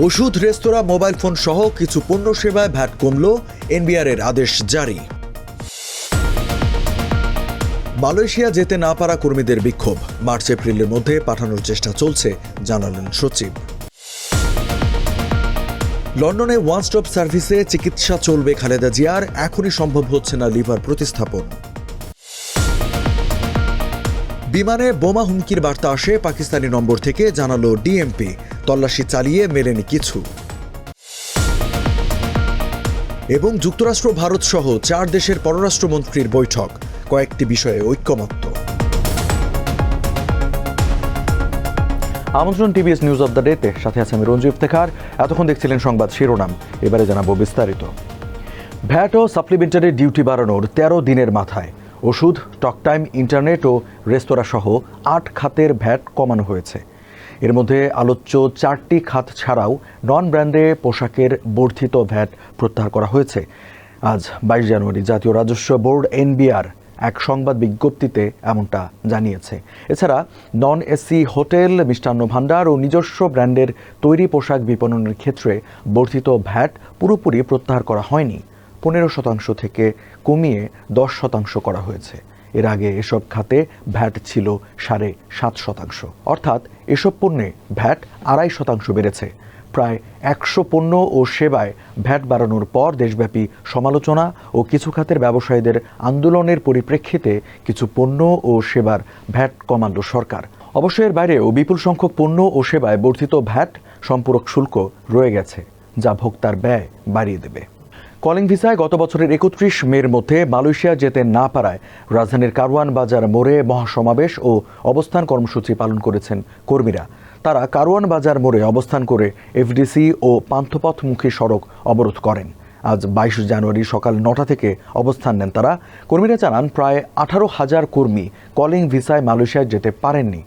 ওষুধ, রেস্তোরাঁ, mobile phone সহ কিছু পণ্য সেবায় ভ্যাট কমল, এনবিআরের আদেশ জারি। মালয়েশিয়া যেতে না পারা কর্মীদের বিক্ষোভ, মার্চ এপ্রিলের মধ্যে পাঠানোর চেষ্টা চলছে, জানালেন সচিব। লন্ডনে ওয়ান স্টপ সার্ভিসে চিকিৎসা চলবে খালেদা জিয়ার, এখনই সম্ভব হচ্ছে না লিভার প্রতিস্থাপন। বিমানে বোমা হুমকির বার্তা আসে পাকিস্তানি নম্বর থেকে, জানালো ডিএমপি, তল্লাশি চালিয়ে মেলেনি কিছু। এবং যুক্তরাষ্ট্র, ভারত সহ 4 দেশের পররাষ্ট্রমন্ত্রীর বৈঠক, কয়েকটি বিষয়ে ঐক্যমত্য। আমন্ত্রণ টিভিএস নিউজ অব দ্য ডেতে, সাথে আছে আমি রঞ্জু ইফতেখার। এতক্ষণ দেখছিলেন সংবাদ শিরোনাম, এবারে জানাবো বিস্তারিত। ভ্যাট ও সাপ্লিমেন্টারি ডিউটি বাড়ানোর 13 দিনের মাথায় ওষুধ, টক টাইম, ইন্টারনেট ও রেস্তোরাঁ সহ 8 খাতের ভ্যাট কমানো হয়েছে। এর মধ্যে আলোচ্য 4টি খাত ছাড়াও নন ব্র্যান্ডে পোশাকের বর্ধিত ভ্যাট প্রত্যাহার করা হয়েছে। আজ 22 জানুয়ারি জাতীয় রাজস্ব বোর্ড এনবিআর এক সংবাদ বিজ্ঞপ্তিতে এমনটা জানিয়েছে। এছাড়া non AC hotel, Mishtanna Bhandar ও নিজস্ব ব্র্যান্ডের তৈরি পোশাক বিপণনের ক্ষেত্রে বর্ধিত ভ্যাট পুরোপুরি প্রত্যাহার করা হয়নি, 15% থেকে কমিয়ে 10% করা হয়েছে। এর আগে এসব খাতে ভ্যাট ছিল 7.5%, অর্থাৎ এসব পণ্যে ভ্যাট 2.5% বেড়েছে। প্রায় 100 পণ্য ও সেবায় ভ্যাট বাড়ানোর পর দেশব্যাপী সমালোচনা ও কিছু খাতের ব্যবসায়ীদের আন্দোলনের পরিপ্রেক্ষিতে কিছু পণ্য ও সেবার ভ্যাট কমাল সরকার। অবশ্য এর বাইরেও বিপুল সংখ্যক পণ্য ও সেবায় বর্ধিত ভ্যাট সম্পূরক শুল্ক রয়ে গেছে, যা ভোক্তার ব্যয় বাড়িয়ে দেবে। কলিং ভিসায় গত বছরের 31 মের মধ্যে মালয়েশিয়া যেতে না পারায় রাজধানীর কারওয়ান বাজার মোড়ে মহাসমাবেশ ও অবস্থান কর্মসূচি পালন করেছেন কর্মীরা। তারা কারওয়ান বাজার মোড়ে অবস্থান করে এফডিসি ও পান্থপথমুখী সড়ক অবরোধ করেন। আজ 22 জানুয়ারি সকাল 9টা থেকে অবস্থান নেন তারা। কর্মীরা জানান, প্রায় 18,000 কর্মী কলিং ভিসায় মালয়েশিয়ায় যেতে পারেননি।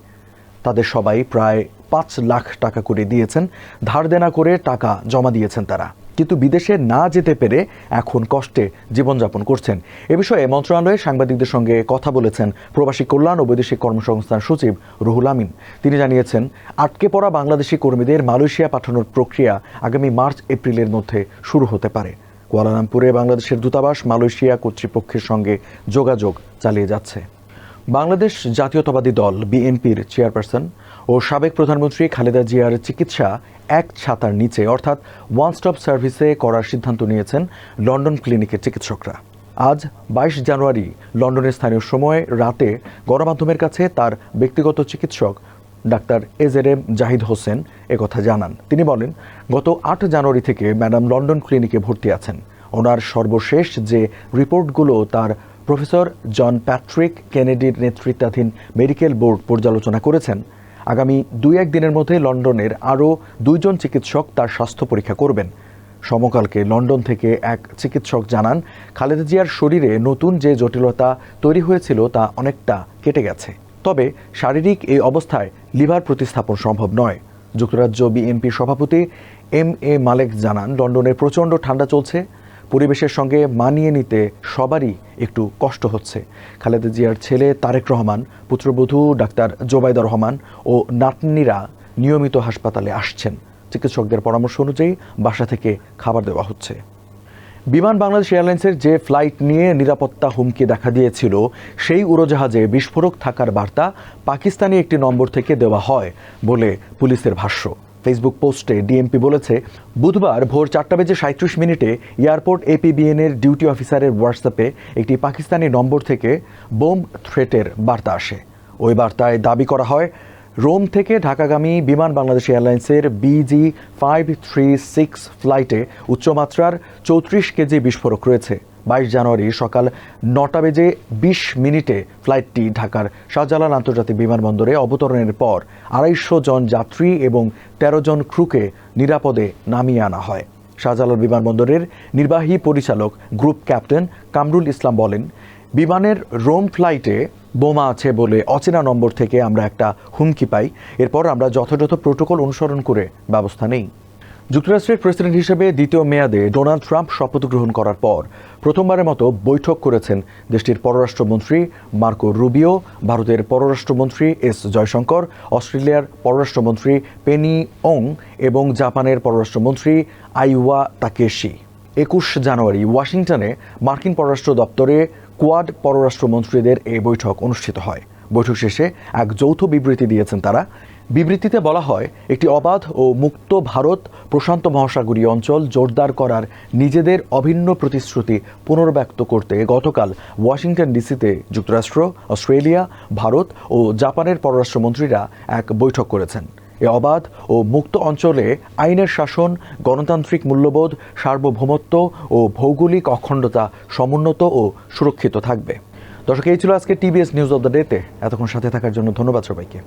তাদের সবাই প্রায় 5 লাখ টাকা করে দিয়েছেন, ধার দেনা করে টাকা জমা দিয়েছেন তারা, কিন্তু বিদেশে না যেতে পেরে এখন কষ্টে জীবনযাপন করছেন। এ বিষয়ে মন্ত্রণালয়ে সাংবাদিকদের সঙ্গে কথা বলেছেন প্রবাসী কল্যাণ ও বৈদেশিক কর্মসংস্থান সচিব রুহুল আমিন। তিনি জানিয়েছেন, আটকে পড়া বাংলাদেশি কর্মীদের মালয়েশিয়া পাঠানোর প্রক্রিয়া আগামী মার্চ এপ্রিলের মধ্যে শুরু হতে পারে। কুয়ালালামপুরে বাংলাদেশের দূতাবাস মালয়েশিয়া কর্তৃপক্ষের সঙ্গে যোগাযোগ চালিয়ে যাচ্ছে। বাংলাদেশ জাতীয়তাবাদী দল বিএনপির চেয়ারপারসন ও সাবেক প্রধানমন্ত্রী খালেদা জিয়ার চিকিৎসা এক ছাতার নিচে, অর্থাৎ ওয়ান স্টপ সার্ভিসে করার সিদ্ধান্ত নিয়েছেন লন্ডন ক্লিনিকের চিকিৎসকরা। আজ 22 জানুয়ারি লন্ডনের স্থানীয় সময় রাতে গণমাধ্যমের কাছে তার ব্যক্তিগত চিকিৎসক ডাক্তার এজেরেম জাহিদ হোসেন একথা জানান। তিনি বলেন, গত 8 জানুয়ারি থেকে ম্যাডাম লন্ডন ক্লিনিকে ভর্তি আছেন। ওনার সর্বশেষ যে রিপোর্টগুলো তার প্রফেসর জন প্যাট্রিক কেনেডির নেতৃত্বাধীন মেডিকেল বোর্ড পর্যালোচনা করেছেন। আগামী 2-1 দিনের মধ্যে লন্ডনের আরও 2 জন চিকিৎসক তার স্বাস্থ্য পরীক্ষা করবেন। সমকালকে লন্ডন থেকে এক চিকিৎসক জানান, খালেদা জিয়ার শরীরে নতুন যে জটিলতা তৈরি হয়েছিল তা অনেকটা কেটে গেছে, তবে শারীরিক এই অবস্থায় লিভার প্রতিস্থাপন সম্ভব নয়। যুক্তরাজ্য বিএনপি সভাপতি এম.এ. মালেক জানান, লন্ডনে প্রচণ্ড ঠান্ডা চলছে, পরিবেশের সঙ্গে মানিয়ে নিতে সবারই একটু কষ্ট হচ্ছে। খালেদা জিয়ার ছেলে তারেক রহমান, পুত্রবধূ ডাক্তার জোবাইদা রহমান ও নাতনিরা নিয়মিত হাসপাতালে আসছেন। চিকিৎসকদের পরামর্শ অনুযায়ী বাসা থেকে খাবার দেওয়া হচ্ছে। বিমান বাংলাদেশ এয়ারলাইন্সের যে ফ্লাইট নিয়ে নিরাপত্তা হুমকি দেখা দিয়েছিল, সেই উড়োজাহাজে বিস্ফোরক থাকার বার্তা পাকিস্তানি একটি নম্বর থেকে দেওয়া হয় বলে পুলিশের ভাষ্য। ফেসবুক পোস্টে ডিএমপি বলেছে, বুধবার ভোর 4:37 এয়ারপোর্ট এপিবিএনের ডিউটি অফিসারের হোয়াটসঅ্যাপে একটি পাকিস্তানি নম্বর থেকে বোম থ্রেটের বার্তা আসে। ওই বার্তায় দাবি করা হয়, রোম থেকে ঢাকাগামী বিমান বাংলাদেশ এয়ারলাইন্সের BG536 ফ্লাইটে উচ্চমাত্রার 34 কেজি বিস্ফোরক রয়েছে। 22 জানুয়ারি সকাল 9:20 ফ্লাইটটি ঢাকার শাহজালাল আন্তর্জাতিক বিমানবন্দরে অবতরণের পর 250 জন যাত্রী এবং 13 জন ক্রুকে নিরাপদে নামিয়ে আনা হয়। শাহজালাল বিমানবন্দরের নির্বাহী পরিচালক গ্রুপ ক্যাপ্টেন কামরুল ইসলাম বলেন, বিমানের রোম ফ্লাইটে বোমা আছে বলে অচেনা নম্বর থেকে আমরা একটা হুমকি পাই। এরপর আমরা যথাযথ প্রোটোকল অনুসরণ করে ব্যবস্থা নেই। যুক্তরাষ্ট্রের প্রেসিডেন্ট হিসেবে দ্বিতীয় মেয়াদে ডোনাল্ড ট্রাম্প শপথ গ্রহণ করার পর প্রথমবারের মতো বৈঠক করেছেন দেশটির পররাষ্ট্রমন্ত্রী মার্কো রুবিও, ভারতের পররাষ্ট্রমন্ত্রী এস জয়শঙ্কর, অস্ট্রেলিয়ার পররাষ্ট্রমন্ত্রী পেনি ওং এবং জাপানের পররাষ্ট্রমন্ত্রী আইওয়া তাকেশি। 21 জানুয়ারি ওয়াশিংটনে মার্কিন পররাষ্ট্র দপ্তরে কোয়াড পররাষ্ট্রমন্ত্রীদের এই বৈঠক অনুষ্ঠিত হয়। বৈঠক শেষে এক যৌথ বিবৃতি দিয়েছেন তারা। বিবৃতিতে বলা হয়, একটি অবাধ ও মুক্ত ভারত প্রশান্ত মহাসাগরীয় অঞ্চল জোরদার করার নিজেদের অভিন্ন প্রতিশ্রুতি পুনর্ব্যক্ত করতে গতকাল ওয়াশিংটন ডিসিতে যুক্তরাষ্ট্র, অস্ট্রেলিয়া, ভারত ও জাপানের পররাষ্ট্রমন্ত্রীরা এক বৈঠক করেছেন। এ অবাধ ও মুক্ত অঞ্চলে আইনের শাসন, গণতান্ত্রিক মূল্যবোধ, সার্বভৌমত্ব ও ভৌগোলিক অখণ্ডতা সমুন্নত ও সুরক্ষিত থাকবে। দর্শক, এই ছিল আজকে টিবিএস নিউজ অব দ্য ডেতে। এতক্ষণ সাথে থাকার জন্য ধন্যবাদ সবাইকে।